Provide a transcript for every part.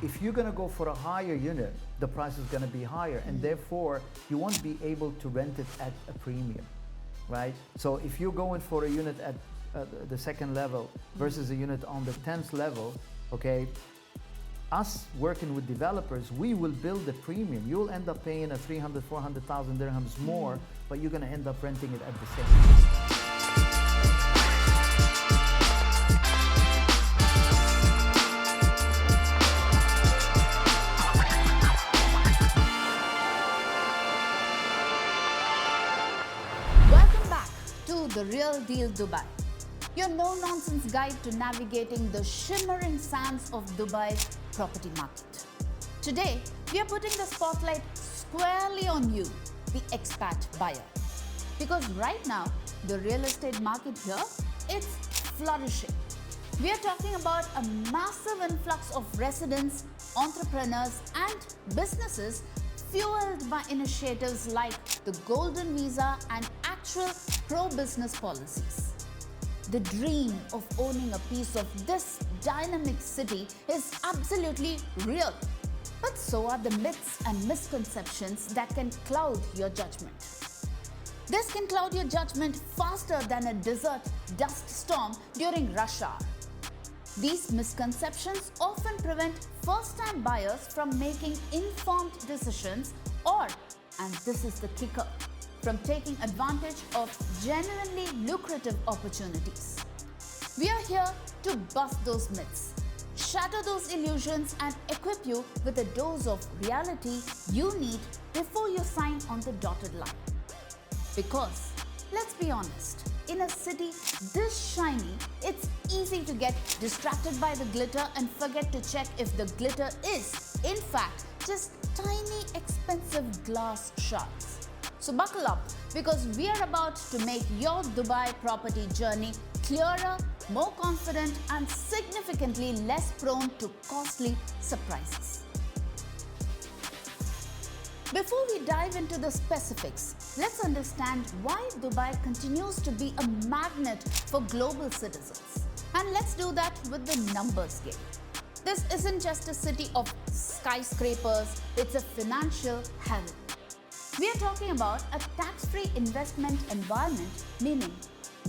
if you're going to go for a higher unit, the price is going to be higher, and therefore you won't be able to rent it at a premium, right? So if you're going for a unit at the second level versus a unit on the 10th level, okay, us working with developers, we will build a premium. You'll end up paying a 300, 400,000 dirhams more, but you're going to end up renting it at the same. The Real Deal Dubai, your no-nonsense guide to navigating the shimmering sands of Dubai's property market. Today, we are putting the spotlight squarely on you, the expat buyer. Because right now, the real estate market here, it's flourishing. We are talking about a massive influx of residents, entrepreneurs, and businesses fueled by initiatives like the Golden Visa and actual pro-business policies. The dream of owning a piece of this dynamic city is absolutely real. But so are the myths and misconceptions that can cloud your judgment. This can cloud your judgment faster than a desert dust storm during rush hour. These misconceptions often prevent first-time buyers from making informed decisions or, and this is the kicker, from taking advantage of genuinely lucrative opportunities. We are here to bust those myths, shatter those illusions, and equip you with a dose of reality you need before you sign on the dotted line. Because, let's be honest, in a city this shiny, it's easy to get distracted by the glitter and forget to check if the glitter is, in fact, just tiny expensive glass shards. So buckle up, because we are about to make your Dubai property journey clearer, more confident, and significantly less prone to costly surprises. Before we dive into the specifics, let's understand why Dubai continues to be a magnet for global citizens. And let's do that with the numbers game. This isn't just a city of skyscrapers, it's a financial heaven. We are talking about a tax-free investment environment, meaning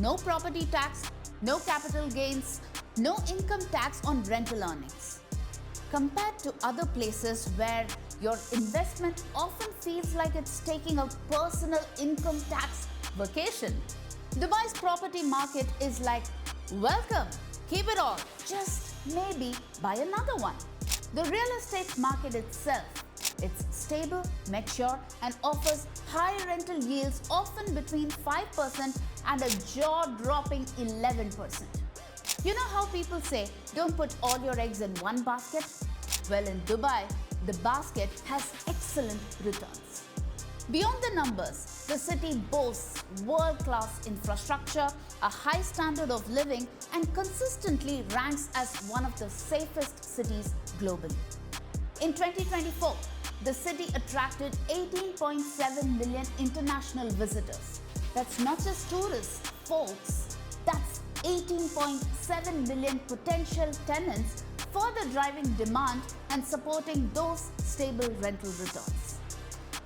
no property tax, no capital gains, no income tax on rental earnings. Compared to other places where your investment often feels like it's taking a personal income tax vacation, Dubai's property market is like, welcome, keep it all, just maybe buy another one. The real estate market itself, it's stable, mature, and offers high rental yields, often between 5% and a jaw-dropping 11%. You know how people say, don't put all your eggs in one basket? Well, in Dubai, the basket has excellent returns. Beyond the numbers, the city boasts world-class infrastructure, a high standard of living, and consistently ranks as one of the safest cities globally. In 2024, the city attracted 18.7 million international visitors. That's not just tourists, folks. That's 18.7 million potential tenants, further driving demand and supporting those stable rental returns.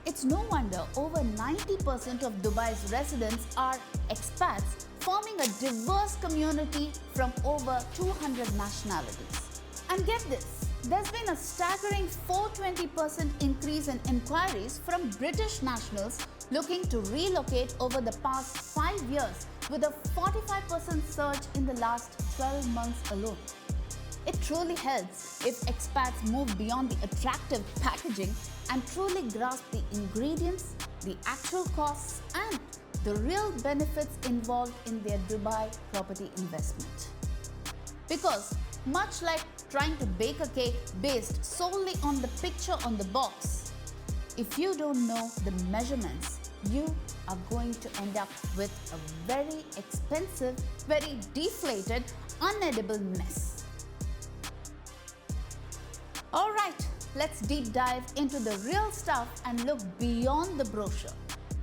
It's no wonder over 90% of Dubai's residents are expats, forming a diverse community from over 200 nationalities. And get this, there's been a staggering 420% increase in inquiries from British nationals looking to relocate over the past 5 years, with a 45% surge in the last 12 months alone. It truly helps if expats move beyond the attractive packaging and truly grasp the ingredients, the actual costs, and the real benefits involved in their Dubai property investment. Because much like trying to bake a cake based solely on the picture on the box, if you don't know the measurements, you are going to end up with a very expensive, very deflated, unedible mess. Alright, let's deep dive into the real stuff and look beyond the brochure.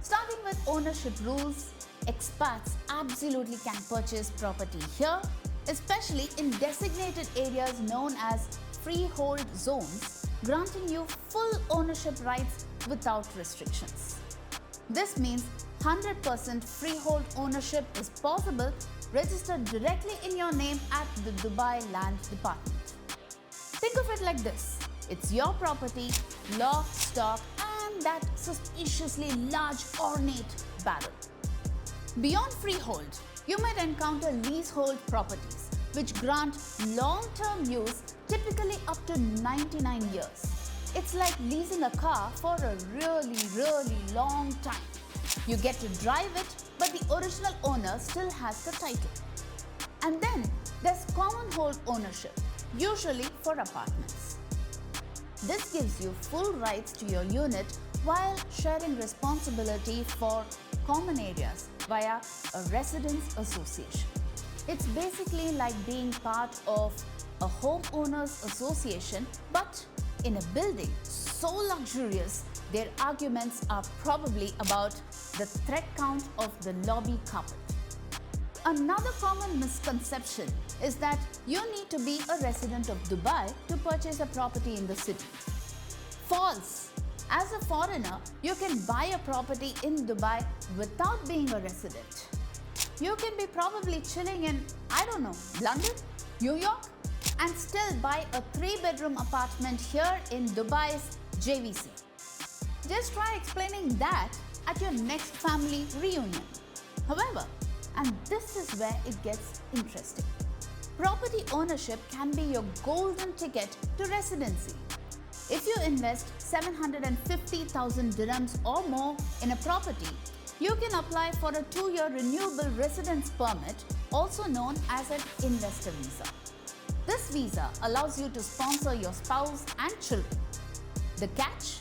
Starting with ownership rules, expats absolutely can purchase property here, especially in designated areas known as freehold zones, granting you full ownership rights without restrictions. This means 100% freehold ownership is possible, registered directly in your name at the Dubai Land Department. Think of it like this: it's your property, lock, stock, and that suspiciously large ornate barrel. Beyond freehold, you might encounter leasehold properties, which grant long-term use, typically up to 99 years. It's like leasing a car for a really long time. You get to drive it, but the original owner still has the title. And then there's common hold ownership, usually for apartments. This gives you full rights to your unit while sharing responsibility for common areas via a residents association. It's basically like being part of a homeowners association, but in a building so luxurious, their arguments are probably about the thread count of the lobby carpet. Another common misconception is that you need to be a resident of Dubai to purchase a property in the city. False! As a foreigner, you can buy a property in Dubai without being a resident. You can be probably chilling in, I don't know, London, New York, and still buy a 3-bedroom apartment here in Dubai's JVC. Just try explaining that at your next family reunion. However, and this is where it gets interesting, property ownership can be your golden ticket to residency. If you invest 750,000 dirhams or more in a property, you can apply for a 2-year renewable residence permit, also known as an investor visa. This visa allows you to sponsor your spouse and children. The catch?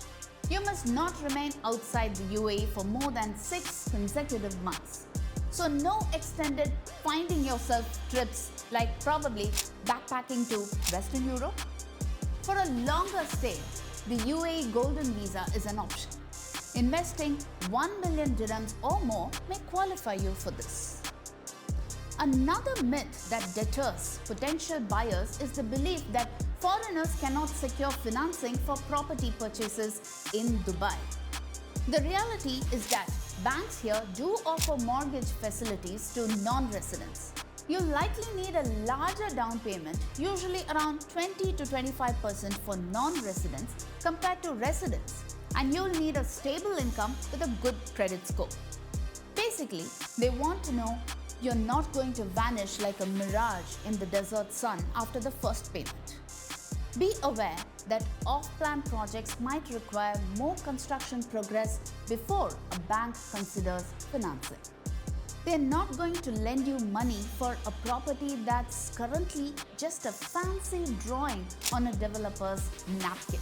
You must not remain outside the UAE for more than 6 consecutive months. So no extended finding yourself trips like probably backpacking to Western Europe. For a longer stay, the UAE Golden Visa is an option. Investing 1 million dirhams or more may qualify you for this. Another myth that deters potential buyers is the belief that foreigners cannot secure financing for property purchases in Dubai. The reality is that banks here do offer mortgage facilities to non-residents. You'll likely need a larger down payment, usually around 20 to 25% for non-residents compared to residents, and you'll need a stable income with a good credit score. Basically, they want to know you're not going to vanish like a mirage in the desert sun after the first payment. Be aware that off-plan projects might require more construction progress before a bank considers financing. They're not going to lend you money for a property that's currently just a fancy drawing on a developer's napkin.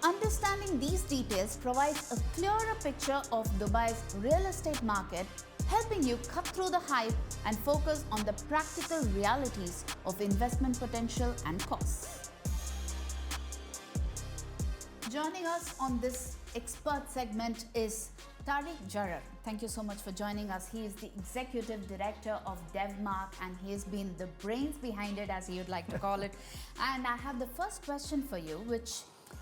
Understanding these details provides a clearer picture of Dubai's real estate market, helping you cut through the hype and focus on the practical realities of investment potential and costs. Joining us on this expert segment is Tariq Jarrar. Thank you so much for joining us. He is the Executive Director of Devmark, and he has been the brains behind it, as you'd like to call it. And I have the first question for you, which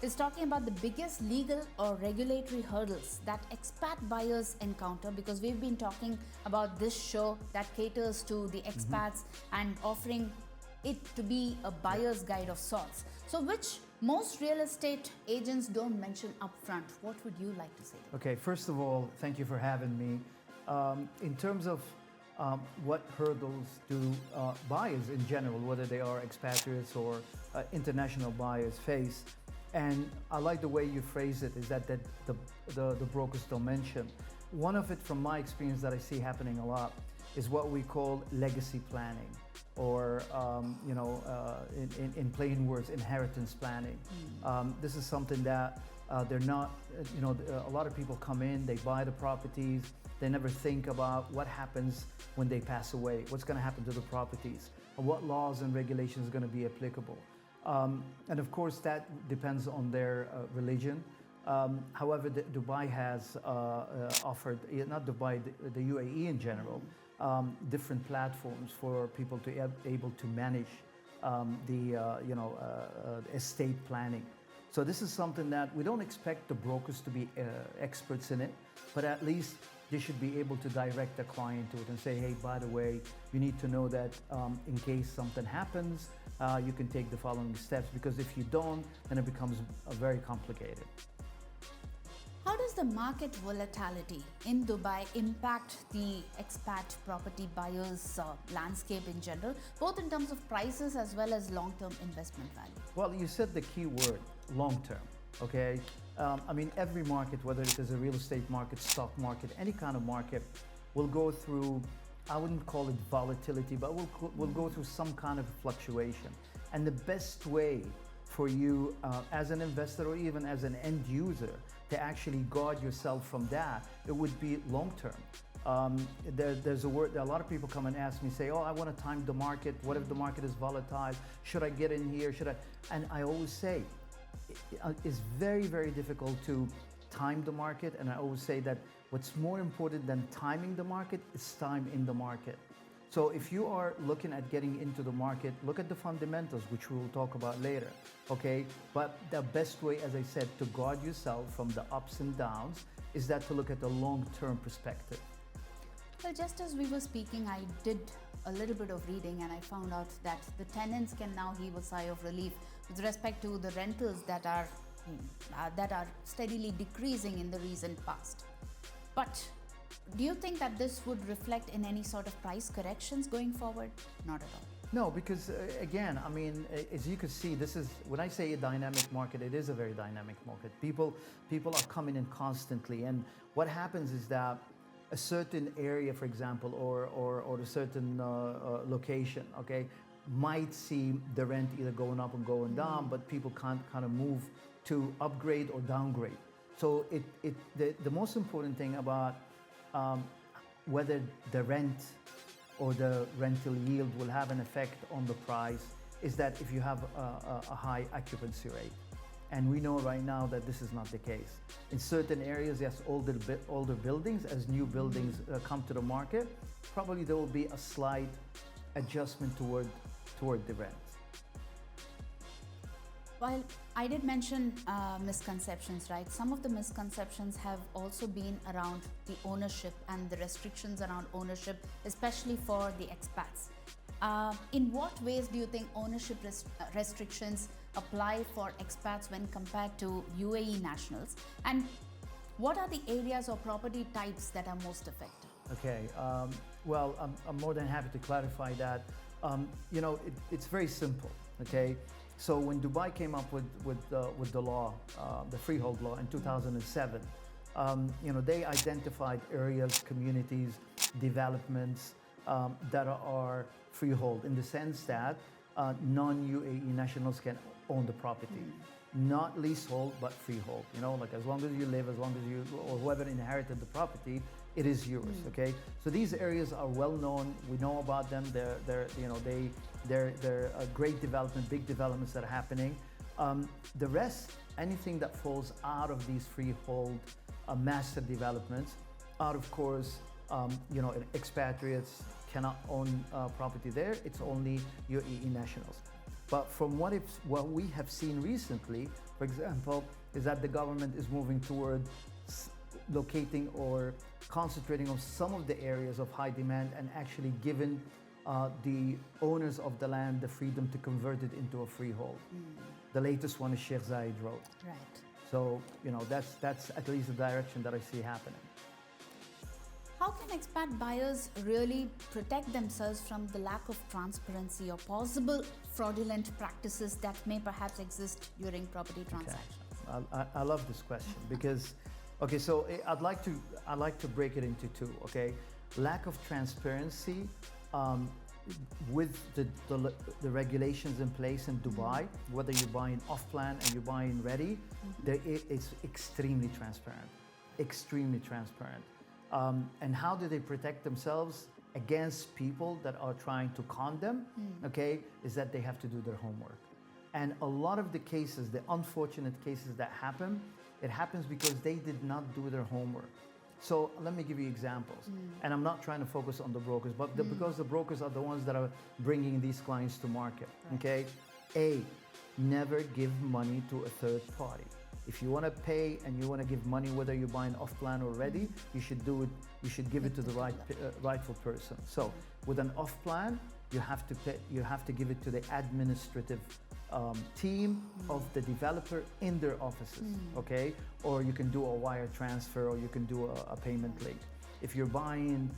is talking about the biggest legal or regulatory hurdles that expat buyers encounter, because we've been talking about this show that caters to the expats and offering it to be a buyer's guide of sorts. So which most real estate agents don't mention upfront. What would you like to say? Okay, first of all, thank you for having me. In terms of what hurdles do buyers in general, whether they are expatriates or international buyers, face, and I like the way you phrase it, is that the brokers don't mention. One of it, from my experience, that I see happening a lot is what we call legacy planning, or in plain words, inheritance planning. This is something that they're not, a lot of people come in, they buy the properties, they never think about what happens when they pass away, what's going to happen to the properties, or what laws and regulations are going to be applicable. And of course, that depends on their religion. However, Dubai has offered, not Dubai, the UAE in general, different platforms for people to be able to manage estate planning. So this is something that we don't expect the brokers to be experts in it, but at least they should be able to direct the client to it and say, hey, by the way, you need to know that in case something happens, you can take the following steps, because if you don't, then it becomes very complicated. How does the market volatility in Dubai impact the expat property buyers' landscape in general, both in terms of prices as well as long-term investment value? Well, you said the key word, long-term, okay? I mean, every market, whether it is a real estate market, stock market, any kind of market, will go through, I wouldn't call it volatility, but we'll go through some kind of fluctuation. And the best way for you as an investor or even as an end user to actually guard yourself from that, it would be long-term. There's a word, a lot of people come and ask me, say, oh, I want to time the market. What if the market is volatile? Should I get in here? Should I? And I always say, it's very, very difficult to time the market. And I always say that what's more important than timing the market is time in the market. So if you are looking at getting into the market, look at the fundamentals, which we will talk about later, okay? But the best way, as I said, to guard yourself from the ups and downs is that to look at the long-term perspective. Well, just as we were speaking, I did a little bit of reading and I found out that the tenants can now heave a sigh of relief with respect to the rentals that are steadily decreasing in the recent past. But do you think that this would reflect in any sort of price corrections going forward? Not at all. No, because again, I mean, as you can see, this is, when I say a dynamic market, it is a very dynamic market. People are coming in constantly. And what happens is that a certain area, for example, or a certain location, okay, might see the rent either going up and going down, but people can't kind of move to upgrade or downgrade. So the most important thing about whether the rent or the rental yield will have an effect on the price is that if you have a high occupancy rate. And we know right now that this is not the case. In certain areas, yes, older buildings, as new buildings come to the market, probably there will be a slight adjustment toward the rent. While I did mention misconceptions, right? Some of the misconceptions have also been around the ownership and the restrictions around ownership, especially for the expats. In what ways do you think ownership restrictions apply for expats when compared to UAE nationals? And what are the areas or property types that are most affected? Okay, well, I'm more than happy to clarify that. It's very simple, okay? So when Dubai came up with the law, the freehold law in 2007, they identified areas, communities, developments that are freehold in the sense that non-UAE nationals can own the property. Not leasehold, but freehold. Like as long as you live, as long as you, or whoever inherited the property, it is yours, okay? So these areas are well known. We know about them. They're a great development, big developments that are happening. The rest, anything that falls out of these freehold master developments, out of course, expatriates cannot own property there. It's only UAE nationals. But from what we have seen recently, for example, is that the government is moving toward locating or concentrating on some of the areas of high demand and actually giving the owners of the land the freedom to convert it into a freehold. The latest one is Sheikh Zayed Road. Right. So, that's at least the direction that I see happening. How can expat buyers really protect themselves from the lack of transparency or possible fraudulent practices that may perhaps exist during property transactions? Okay. I love this question because, okay, so I'd like to break it into two. Okay, lack of transparency with the regulations in place in Dubai, whether you're buying off plan and you're buying ready, it's extremely transparent, extremely transparent. And how do they protect themselves against people that are trying to con them? Okay, is that they have to do their homework. And a lot of the cases, the unfortunate cases that happen, it happens because they did not do their homework. So let me give you examples. And I'm not trying to focus on the brokers, but because the brokers are the ones that are bringing these clients to market. Okay. A, never give money to a third party. If you want to pay and you want to give money, whether you're buying off plan or ready, you should do it. You should give it to the rightful person. So with an off plan, you have to pay. You have to give it to the administrative team of the developer in their offices. Okay, or you can do a wire transfer, or you can do a payment late. If you're buying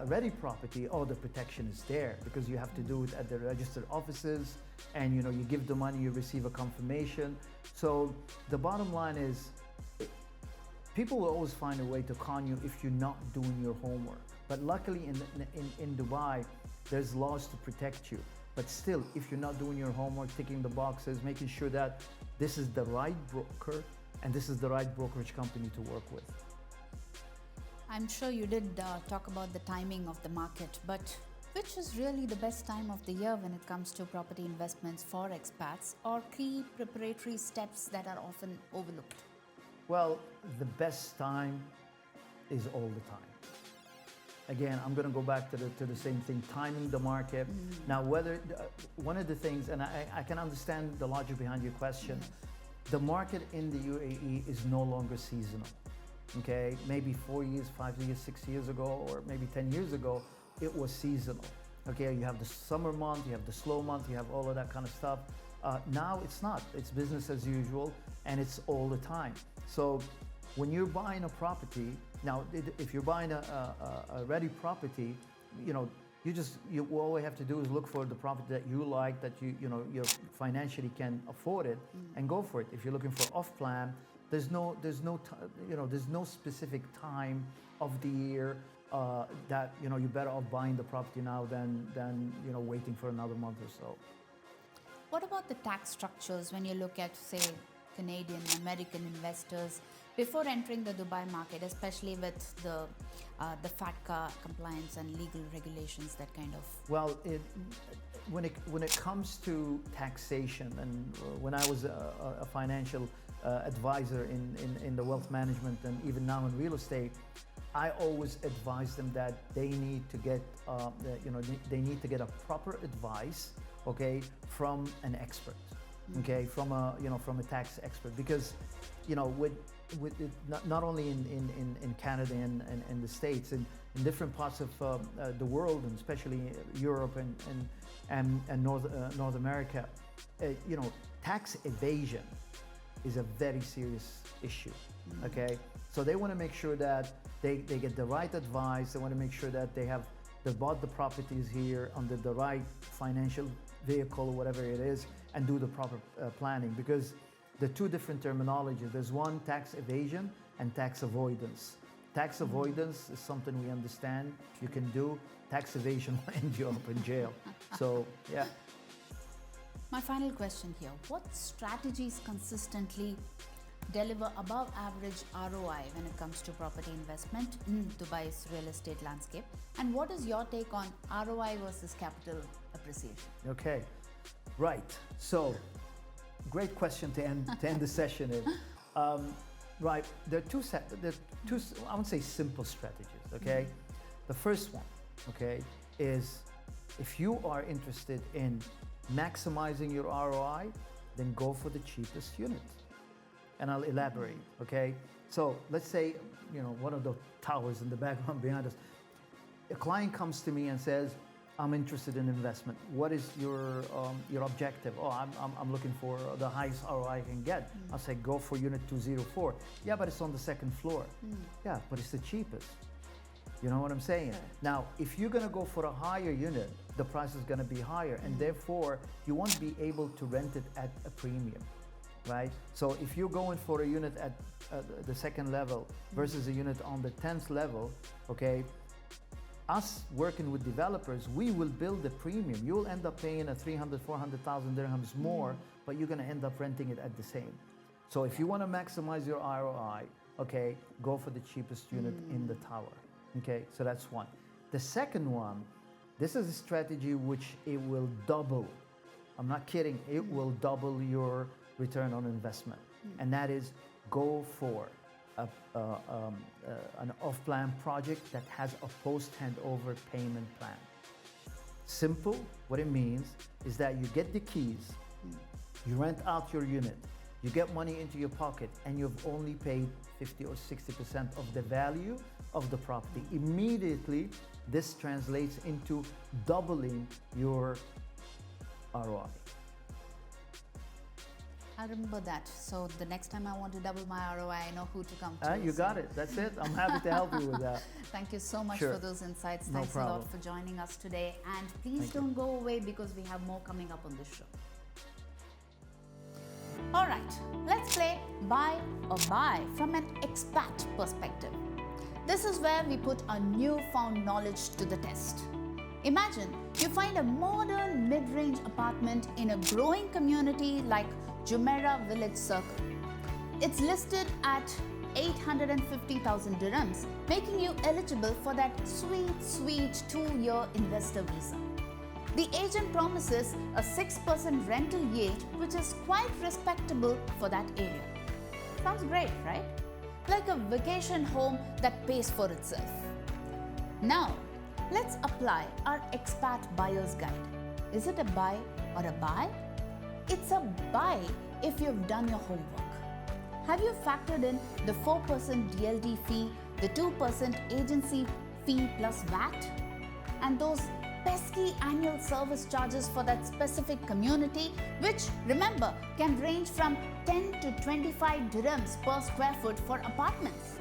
ready property, the protection is there because you have to do it at the registered offices, and you give the money, you receive a confirmation. So the bottom line is, people will always find a way to con you if you're not doing your homework. But luckily in Dubai, there's laws to protect you. But still, if you're not doing your homework, ticking the boxes, making sure that this is the right broker and this is the right brokerage company to work with. I'm sure you did talk about the timing of the market, but which is really the best time of the year when it comes to property investments for expats, or key preparatory steps that are often overlooked? Well, the best time is all the time. Again, I'm going to go back to the same thing, timing the market. Now, whether one of the things, and I can understand the logic behind your question, the market in the UAE is no longer seasonal. Okay, maybe 4 years, 5 years, 6 years ago, or maybe 10 years ago, it was seasonal. Okay, you have the summer month, you have the slow month, you have all of that kind of stuff. Now it's not. It's business as usual, and it's all the time. So when you're buying a property, now if you're buying a ready property, all we have to do is look for the property that you like, that you financially can afford it, and go for it. If you're looking for off plan, there's no specific time of the year that you're better off buying the property now than waiting for another month or so. What about the tax structures when you look at, say, Canadian, American investors before entering the Dubai market, especially with the FATCA compliance and legal regulations that kind of? Well, when it comes to taxation, and when I was a financial advisor in the wealth management, and even now in real estate, I always advise them that they need to get they need to get a proper advice, okay, from an expert, okay, from a tax expert, because with it, not only in Canada and the States, in different parts of the world, and especially Europe and North America, tax evasion is a very serious issue. Okay, so they want to make sure that they get the right advice. They want to make sure that they bought the properties here under the right financial vehicle or whatever it is, and do the proper planning, because the two different terminologies. There's one, tax evasion, and tax avoidance. Tax avoidance is something we understand you can do. Tax evasion will end you up in jail. So, yeah. My final question here, what strategies consistently deliver above average ROI when it comes to property investment in Dubai's real estate landscape? And what is your take on ROI versus capital appreciation? Okay, right. So, great question to end the session in. Right, there are two, I would say, simple strategies, okay? The first one, okay, is if you are interested in maximizing your ROI, then go for the cheapest unit. And I'll elaborate, okay? So let's say, one of the towers in the background behind us, a client comes to me and says, I'm interested in investment. What is your objective? I'm looking for the highest ROI I can get. I'll say, go for unit 204. Yeah, but it's on the second floor. Yeah, but it's the cheapest. You know what I'm saying? Now, if you're gonna go for a higher unit, the price is gonna be higher, and therefore you won't be able to rent it at a premium, right? So if you're going for a unit at the second level versus a unit on the 10th level, okay, us working with developers, we will build a premium. You'll end up paying a 300,000, 400,000 dirhams more, but you're gonna end up renting it at the same. So if you wanna maximize your ROI, okay, go for the cheapest unit in the tower. Okay, so that's one. The second one, this is a strategy which it will double. I'm not kidding, it will double your return on investment. And that is, go for an off-plan project that has a post-handover payment plan. Simple, what it means is that you get the keys, you rent out your unit, you get money into your pocket, and you've only paid 50 or 60% of the value of the property. Immediately, this translates into doubling your ROI. I remember that. So the next time I want to double my ROI, I know who to come to. You got it. That's it. I'm happy to help you with that. Thank you so much Sure. for those insights. No Thanks a lot problem. for joining us today. And please Thank you. don't go away because we have more coming up on this show. All right, let's play Buy or Buy from an expat perspective. This is where we put our newfound knowledge to the test. Imagine you find a modern mid-range apartment in a growing community like Jumeirah Village Circle. It's listed at 850,000 dirhams, making you eligible for that sweet 2-year investor visa. The agent promises a 6% rental yield, which is quite respectable for that area. Sounds great, right? Like a vacation home that pays for itself. Now, let's apply our expat buyer's guide. Is it a buy or a buy? It's a buy if you've done your homework. Have you factored in the 4% DLD fee, the 2% agency fee plus VAT, and those pesky annual service charges for that specific community, which, remember, can range from 10 to 25 dirhams per square foot for apartments?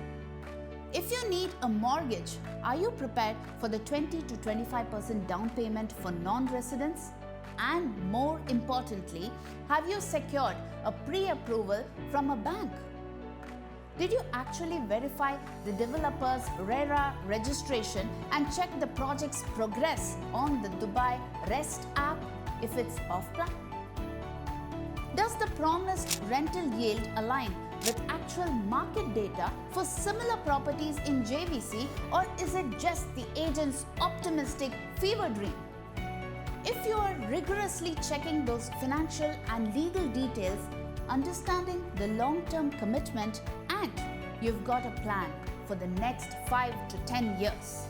If you need a mortgage, are you prepared for the 20 to 25% down payment for non-residents? And more importantly, have you secured a pre-approval from a bank? Did you actually verify the developer's RERA registration and check the project's progress on the Dubai REST app if it's off-plan? Does the promised rental yield align with actual market data for similar properties in JVC, or is it just the agent's optimistic fever dream? If you are rigorously checking those financial and legal details, understanding the long-term commitment, and you've got a plan for the next 5 to 10 years,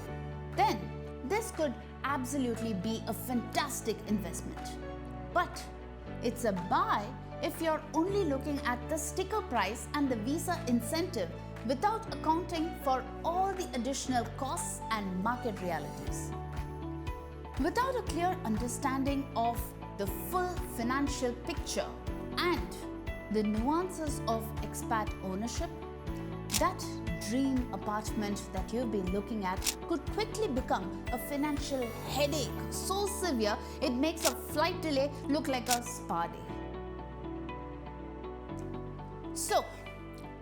then this could absolutely be a fantastic investment. But it's a buy if you're only looking at the sticker price and the visa incentive without accounting for all the additional costs and market realities. Without a clear understanding of the full financial picture and the nuances of expat ownership, that dream apartment that you've been looking at could quickly become a financial headache so severe it makes a flight delay look like a spa day. So,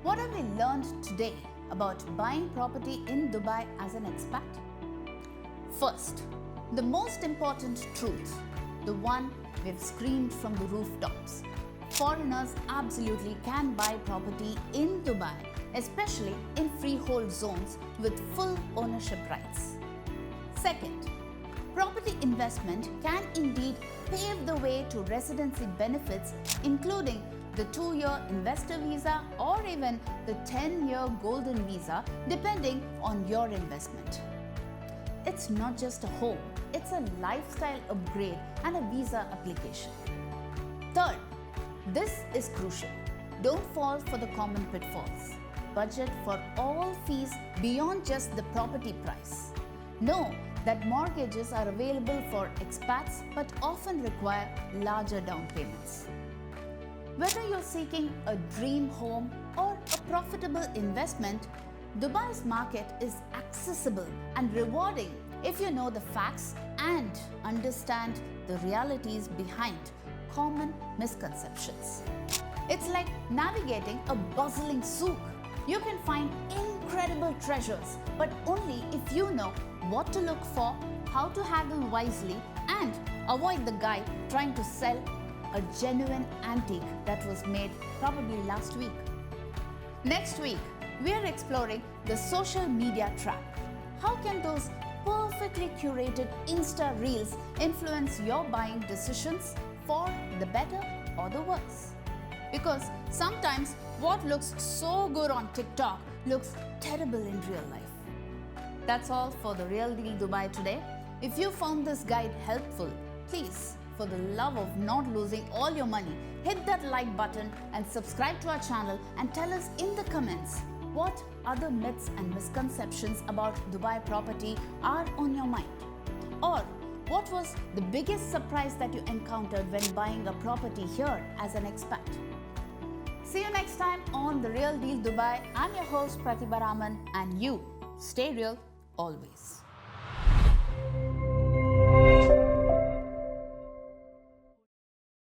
what have we learned today about buying property in Dubai as an expat? First, the most important truth, the one we've screamed from the rooftops. Foreigners absolutely can buy property in Dubai, especially in freehold zones with full ownership rights. Second, property investment can indeed pave the way to residency benefits, including the 2-year investor visa or even the 10-year golden visa, depending on your investment. It's not just a home, it's a lifestyle upgrade and a visa application. Third, this is crucial. Don't fall for the common pitfalls. Budget for all fees beyond just the property price. Know that mortgages are available for expats but often require larger down payments. Whether you're seeking a dream home or a profitable investment, Dubai's market is accessible and rewarding if you know the facts and understand the realities behind common misconceptions. It's like navigating a bustling souk. You can find incredible treasures, but only if you know what to look for, how to haggle wisely, and avoid the guy trying to sell a genuine antique that was made probably last week. Next week, we are exploring the social media trap. How can those perfectly curated Insta Reels influence your buying decisions for the better or the worse? Because sometimes what looks so good on TikTok looks terrible in real life. That's all for the Real Deal Dubai today. If you found this guide helpful, please, for the love of not losing all your money, hit that like button and subscribe to our channel and tell us in the comments what other myths and misconceptions about Dubai property are on your mind. Or what was the biggest surprise that you encountered when buying a property here as an expat? See you next time on The Real Deal Dubai. I'm your host Pratibha Raman, and you stay real always.